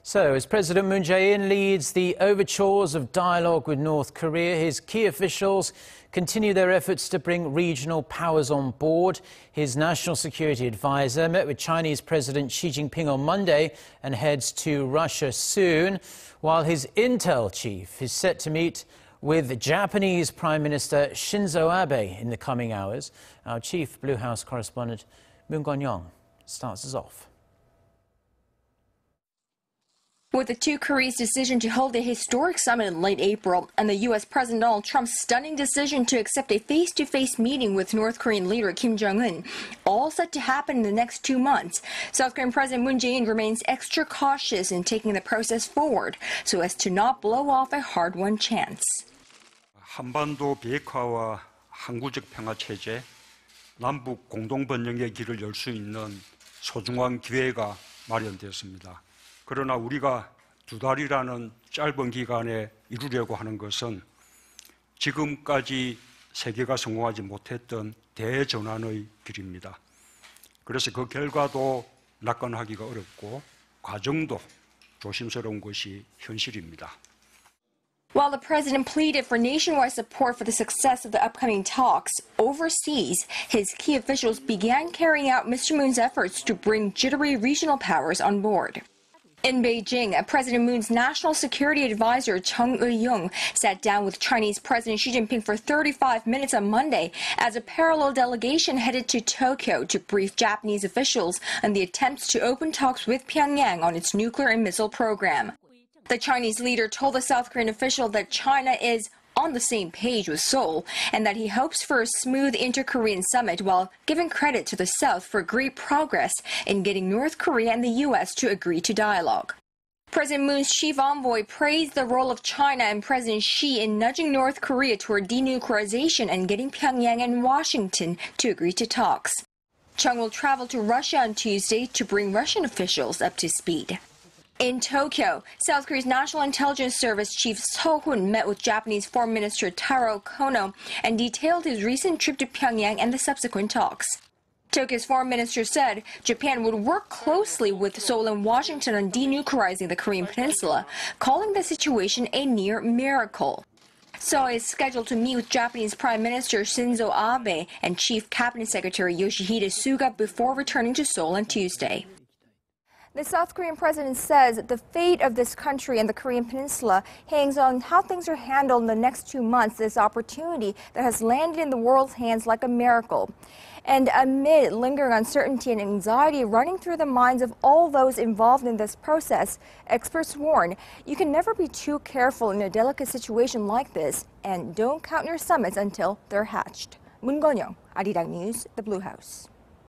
So, as President Moon Jae-in leads the overtures of dialogue with North Korea, his key officials continue their efforts to bring regional powers on board. His national security advisor met with Chinese President Xi Jinping on Monday and heads to Russia soon, while his intel chief is set to meet with Japanese Prime Minister Shinzo Abe in the coming hours. Our chief Blue House correspondent Moon Connyoung starts us off. With the two Koreas' decision to hold a historic summit in late April and the U.S. President Donald Trump's stunning decision to accept a face-to-face meeting with North Korean leader Kim Jong-un, all set to happen in the next 2 months, South Korean President Moon Jae-in remains extra cautious in taking the process forward so as to not blow off a hard-won chance. 한반도 비핵화와 항구적 평화 체제, 남북 공동 번영의 길을 열 수 있는 소중한 기회가 마련되었습니다. 그러나 우리가 2달이라는 짧은 기간에 이루려고 하는 것은 지금까지 세계가 성공하지 못했던 대전환의 길입니다. 그래서 그 결과도 낙관하기가 어렵고 과정도 조심스러운 것이 현실입니다. While the president pleaded for nationwide support for the success of the upcoming talks, overseas, his key officials began carrying out Mr. Moon's efforts to bring jittery regional powers on board. In Beijing, President Moon's national security advisor Chung Eui-yong sat down with Chinese President Xi Jinping for 35 minutes on Monday as a parallel delegation headed to Tokyo to brief Japanese officials on the attempts to open talks with Pyongyang on its nuclear and missile program. The Chinese leader told the South Korean official that China is on the same page with Seoul and that he hopes for a smooth inter-Korean summit while giving credit to the South for great progress in getting North Korea and the U.S. to agree to dialogue. President Moon's chief envoy praised the role of China and President Xi in nudging North Korea toward denuclearization and getting Pyongyang and Washington to agree to talks. Chung will travel to Russia on Tuesday to bring Russian officials up to speed. In Tokyo, South Korea's National Intelligence Service Chief So-hoon met with Japanese Foreign Minister Taro Kono and detailed his recent trip to Pyongyang and the subsequent talks. Tokyo's foreign minister said Japan would work closely with Seoul and Washington on denuclearizing the Korean Peninsula, calling the situation a near miracle. So is scheduled to meet with Japanese Prime Minister Shinzo Abe and Chief Cabinet Secretary Yoshihide Suga before returning to Seoul on Tuesday. The South Korean president says the fate of this country and the Korean Peninsula hangs on how things are handled in the next 2 months, this opportunity that has landed in the world's hands like a miracle. And amid lingering uncertainty and anxiety running through the minds of all those involved in this process, experts warn you can never be too careful in a delicate situation like this, and don't count your summits until they're hatched. Moon Connyoung, Arirang News, the Blue House.